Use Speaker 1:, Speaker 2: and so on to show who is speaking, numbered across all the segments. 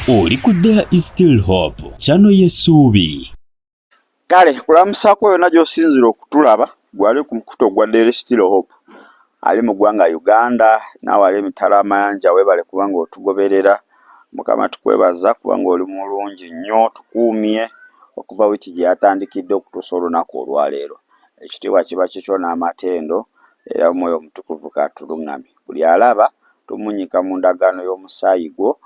Speaker 1: Oli ku There is Still Hope, channel y'essuubi.
Speaker 2: Kale kulamusako yonna gy'osinzira okutulaba gwali ku mukuto gwa There is Still Hope. Ali mu ggwanga Uganda, naawe ali emitala amayanja weebale kubanga otugoberera. Mukama tukwebaza kubanga oli mulungi nnyo, tukuumye okuva wiiki gye yatandikidde okutuusa olunaku olwaleero. Ekitiibwa kiba kikyo n'amatendo era omwoyo omutukuvu katuluŋŋamye. Buli alaba tumunyika mu ndagaano y'omusaayi gwo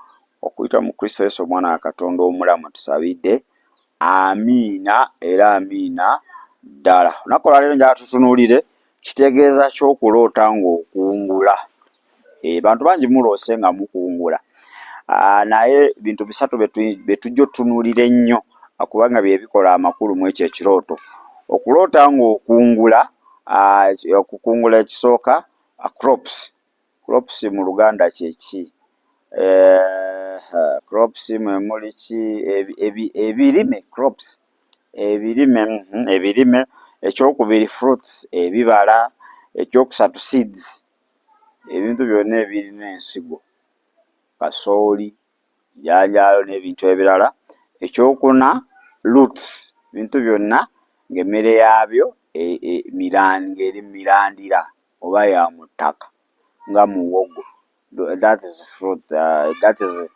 Speaker 2: okuyita mu Kristo Yesu omwana wa Katonda omulamu tusabidde. Amiina era amiina ddala. Olunaku olwaleero njagala tutunuulire kitegeeza ky'okuloota ng'okungula. Bantu bangi muloose nga mukungula. Naye bintu bisatu be tujja otunuulira ennyo kubanga bye bikola amakulu mu ekyo ekirooto. Okuloota ng'okungula, okukungula ekisooka, crops. Crops mu Luganda kye ki? Crops mwe muli ki? Ebirime, crops. Ebirime. Ekyokubiri fruits, ebibala. Ekyokusatu seeds. Ebintu byonna ebirina ensigo. Kasooli, janjaalo n'ebintu ebirala. Ekyokuna roots, ebintu byonna ng'emmere yaabyo ng'eri mirandira oba ya mu ttaka nga muwogo. That is fruit, that is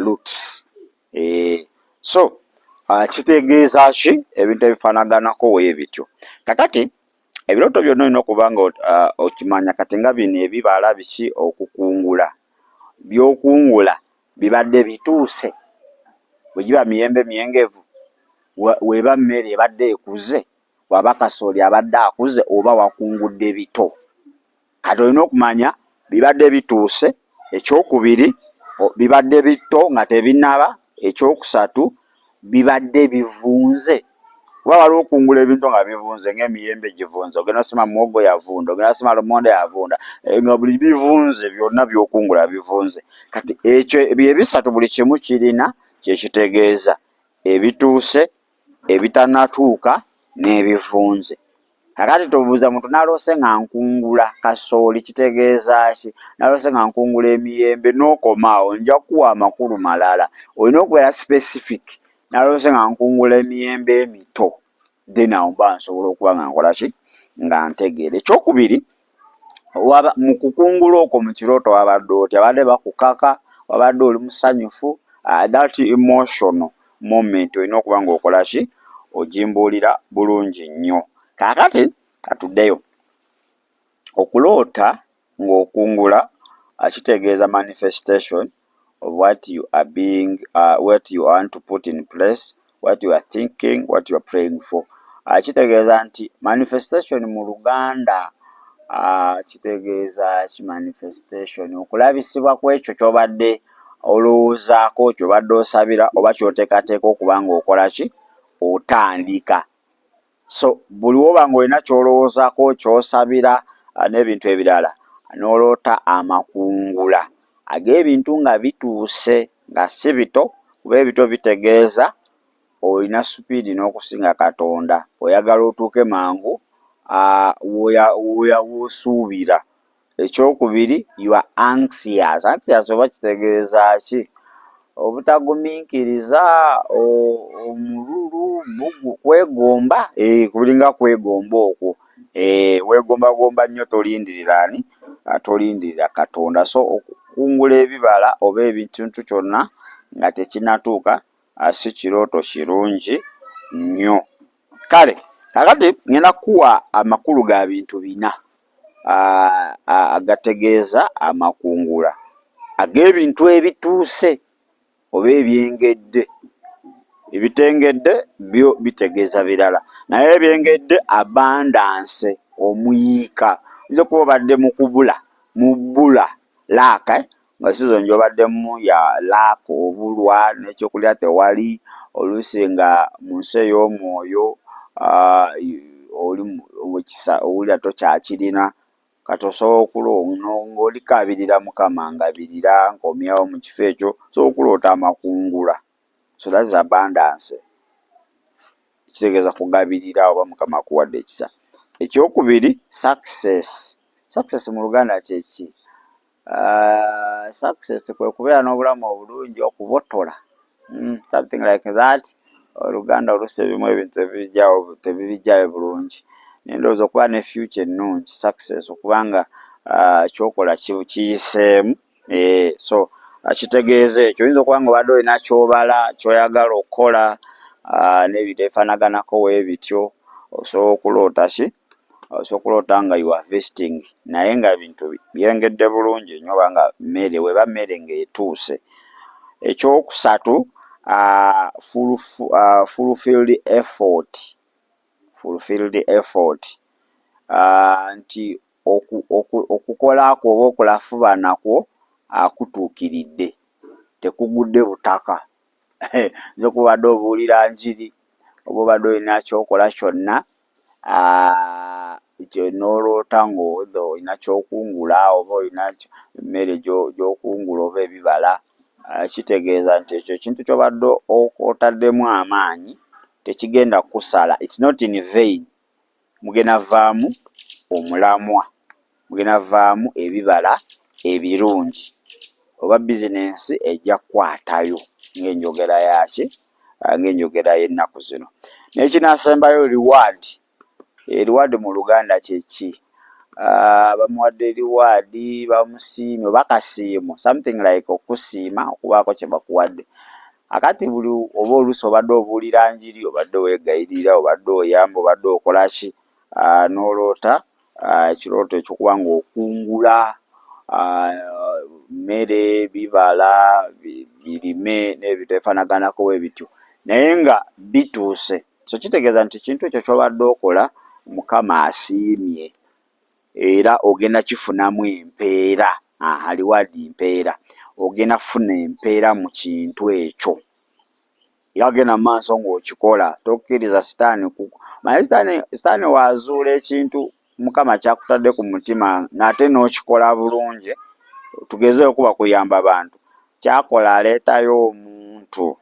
Speaker 2: roots. So kitegeeza ki? Ebintu ebifaanaganako weebityo. Kakati ebirooto byonna olina okuba nga okimanya kati nga bino ebibala biki okukungula. By'okungula bibadde bituuse. Bwe giba miyembe myengevu, weeba mmere ebadde ekuze, waba kasooli abadde akuze oba wakungudde bito. Kati olina okumanya bibadde bituuse. Ekyokubiri bibadde bito nga tebinnaba. Ekyokusatu bibadde bivunze. Kuba waliwo okungula ebintu nga bivunze ng'emiyembe givunze, ogenda osima muwogo yavunda, ogenda osima lumonde yavunda, nga buli bivunze byonna by'okungula bivunze. Kati ekyo bye bisatu buli kimu kirina kye kitegeeza: ebituuse, ebitannatuuka n'ebivunze. Kakati tobuuza muntu naloose nga nkungula kasooli kitegeeza ki? Naloose nga nkungula emiyembe n'okomaawo, nja kuwa amakulu malala. Olina okubeera specific. Naloose nga nkungula emiyembe emito, then awo mba nsobola okuba nga nkola ki? Nga ntegeera. Ekyokubiri, mu kukungula okwo mu kirooto wabadde otya? Abadde bakukaka, wabadde oli musanyufu? That emotional moment olina okuba ng'okola ki? Ogimbuulira bulungi nnyo. Kaakati katuddeyo. Okuloota ng'okungula kitegeeza manifestation of what you are being, what you want to put in place, what you are thinking, what you are praying for. Kitegeeza nti manifestation mu Luganda kitegeeza ki? Manifestation okulabisibwa kw'ekyo ky'obadde olowoozaako, ky'obadde osabira oba ky'oteekateeka okuba ng'okola ki? Otandika. So buli woba ng'olina ky'olowoozaako, ky'osabira n'ebintu ebirala, n'oloota amakungula ag'ebintu nga bituuse nga si bito, kuba ebito bitegeeza olina supiidi n'okusinga Katonda, oyagala otuuke mangu w'osuubira. Ekyokubiri, you are anxious. Anxious oba kitegeeza ki? Obutagumiikiriza, omululu, kwegomba. Kulinga kwegomba okwo. Weegombagomba nnyo, tolindirira ani? Tolindirira Katonda. So okukungula ebibala oba ebituntu kyonna nga tekinnatuuka si kirooto kirungi nnyo. Kale kakati ngenda kuwa amakulu ga bintu bina agategeeza amakungula ag'ebintu ebituuse oba ebyengedde. Ebitengedde byo bitegeeza birala, naye ebyengedde abundance, omuyiika. Oyinza okuba obadde mu kubula, mu bbula laaka, nga season gy'obaddemu ya laaka, obulwa n'ekyokulya tewali, oluusi nga mu nsi ey'omwoyo owulira tokyakirina. Kati osobola ng'olikabirira Mukama ng'abirira, ng'omyawo mu kifo ekyo, osobola okuloota amakungula. So that is abundance. Kitegeeza kugabirira oba Mukama akuwadde ekisa. Ekyokubiri, success. Success mu Luganda kye ki? Success kwe kubeera n'obulamu obulungi, okubotola, something like that. Oluganda oluusi ebimu ebintu tebibijjayo bulungi. Nendowooza okuba ne future ennungi, success okubanga kyokola kiyiseemu. So kitegeeza ekyo, oyinza okuba nga obadde olina ky'obala, ky'oyagala okukola, n'ebintu ebifaanaganako weebityo, osobola okuloota ki? Osobola okuloota nga you are vesting, naye nga bintu byengedde bulungi nnyo, obanga mmere weba mmere ng'etuuse. Ekyokusatu, fulfilled effort. Fulfilled effort. Nti okukola kwo oba okulafuba nakwo akutuukiridde, tekugudde butaka. Nze kubadde obuulira njiri, oba obadde olina kyokola kyonna, n'oloota ng'olina kyokungula oba olina emmere gy'okungula oba ebibala, kitegeeza nti ekyo ekintu ky'obadde otaddemu amaanyi tekigenda kukusala. It's not in vain. Mugenda vaamu omulamwa, mugenda vaamu ebibala ebirungi, oba bizinensi ejja kukwatayo ng'enjogera yaki, ng'enjogera y'ennaku zino. N'ekinaasembayo reward. Reward mu Luganda kye ki? Bamuwadde reward, bamusiimye oba kasiimo, something like okusiima, okubaako kye bakuwadde. Akati buli oba oluusi obadde obuulira njiri, obadde weegayirira, obadde oyamba, obadde okola ki, n'oloota ekirooto ekyokuba ng'okungula mmere, bibala, birime n'ebintu ebifaanaganako bwe bityo, naye nga bituuse. So kitegeeza nti ekintu ekyo ky'obadde okola Mukama asiimye, era ogenda kifunamu empeera. Reward mpeera, ogenda kufuna empeera mu kintu ekyo. Yagenda mu maaso ng'okikola, tokkiriza sitaani naye sitaani waazuula ekintu Mukama kyakutadde ku mutima n'ate n'okikola bulungi. Tugezeeyo okuba kuyamba bantu, kyakola aleetayo omuntu,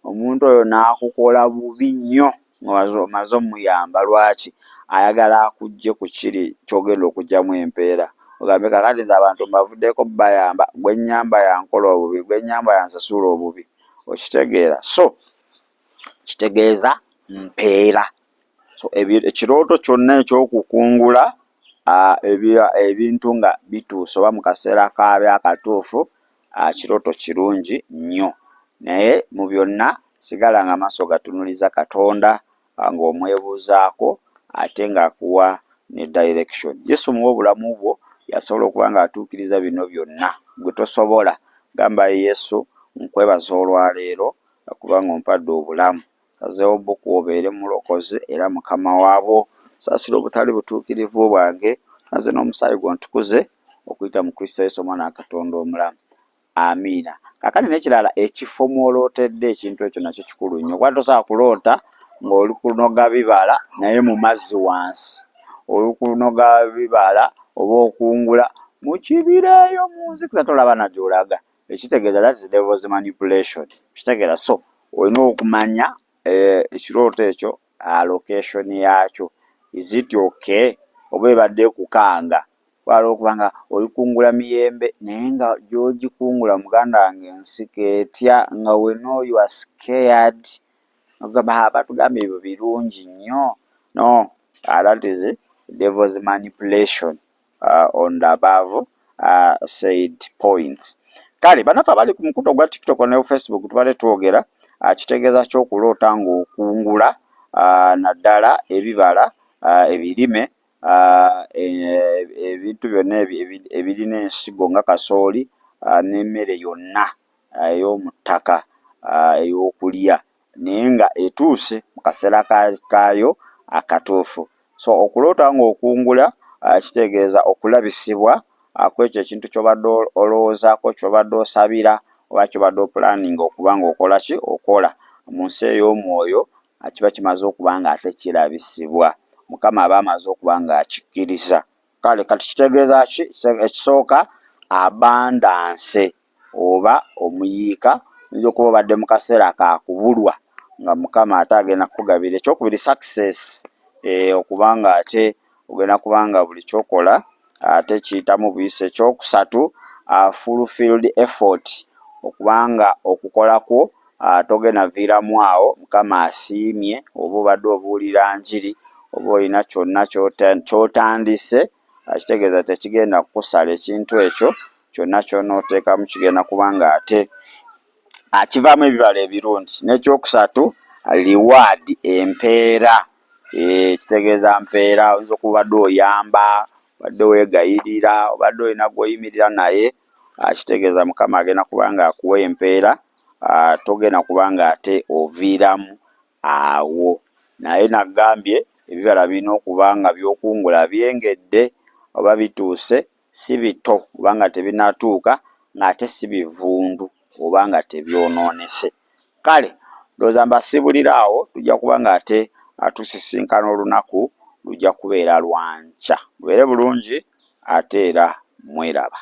Speaker 2: omuntu oyo n'akukola bubi nnyo omaze omuyamba. Lwaki? Ayagala akugye ku kiri ky'ogenda okugyamu empeera. Ogambe kakati nze abantu mbavuddeko bayamba, gwe nnyamba yankola obubi, gwe nnyamba yansasula obubi. Okitegeera? So kitegeeza mpeera. So ekirooto kyonna eky'okukungula ebintu nga bituuse oba mu kaseera kaabyo akatuufu, kirooto kirungi nnyo. Naye mu byonna sigala nga amaaso gatunuliza Katonda, ng'omwebuuzaako ate ng'akuwa ne direction. Yesu muwe obulamu bwo, yasobola okuba ng'atuukiriza bino byonna. Gwe tosobola, gamba Yesu, nkwebaza olwaleero kubanga ompadde obulamu. Sazeewo bbuku obeere mulokozi era mukama waabwo. Saasira obutali butuukirivu bwange, naze n'omusaayi gwo ntukuze okuyita mu Kristo Yesu omwana wa Katonda omulamu. Amiina. Kakati n'ekirala, ekifo mw'olootedde ekintu ekyo nakyo kikulu nnyo. Kuba tosobola kuloota ng'oli kunoga bibala naye mu mazzi wansi, oli kunoga bibala oba okungula mu kibira eyo mu nzikiza tolaba na gy'olaga. Ekitegeeza that is devil's manipulation. Kitegeeza, so olina okumanya ekirooto ekyo location yaakyo. Is it okay? Oba ebadde kukanga wala okubanga oli kungula miyembe naye nga gy'ogikungula muganda wange ensiko etya, nga we know you are scared. Batugambye ebyo birungi nnyo. No, that is devil's manipulation on the above said points. Kale banafa bali ku mukuto gwa TikTok ne Facebook tubale twogera kitegeeza ky'okuloota ng'okungula naddala ebibala, ebirime, ebintu byonna ebirina ensigo nga kasooli n'emmere yonna ey'omu ttaka ey'okulya, naye nga etuuse mu kaseera kaayo akatuufu. So okuloota ng'okungula kitegeeza okulabisibwa kwekyo ekintu ky'obadde olowoozaako, ky'obadde osabira oba ky'obadde opulaninga okuba ng'okola ki? Okola. Mu nsi ey'omwoyo kiba kimaze okuba nga ate kirabisibwa. Mukama aba amaze okuba ng'akikkiriza. Kale kati kitegeeza ki? Ekisooka, abundance oba omuyiika. Oyinza okuba obadde mu kaseera ka kubulwa nga Mukama ate agenda kukugabira. Ekyokubiri, success, okuba nga ate ogenda kuba nga buli kyokola ate kiyitamu buyise. Ekyokusatu, fulfilled effort okubanga okukolako togenda viiramu awo Mukama asiimye, oba obadde obuulira njiri oba olina kyonna ky'otandise, kitegeeza tekigenda kukusala ekintu ekyo kyonna ky'onooteekamu kigenda kubanga ate kivaamu ebibala ebirungi. N'ekyokusatu reward, empeera. Kitegeeza mpeera, oyinza okuba obadde oyamba, obadde weegayirira, obadde olina gw'oyimirira naye, kitegeeza Mukama agenda kubanga akuwa empeera, togenda kubanga ate oviiramu awo. Naye nagambye ebibala birina okuba nga by'okungula byengedde oba bituuse, si bito kubanga tebinatuuka, ng'ate si bivundu oba nga tebyonoonese. Kale ndowooza mbasibulira awo, tujja kuba nga ate tusisinkana olunaku lujja kubeera lwa nkya. Mubeere bulungi ate era mweraba.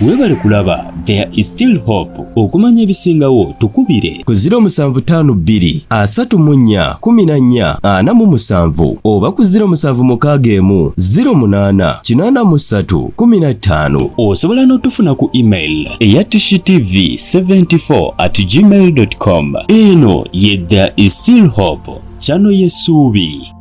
Speaker 1: Weebale kulaba There is Still Hope. Okumanya ebisingawo tukubire ku 0752 34 14 oba ku 0761 08 83 15. Osobola n'otufuna ku email eya tishitv74@gmail.com. Eno ye There is Still Hope, channel y'essuubi.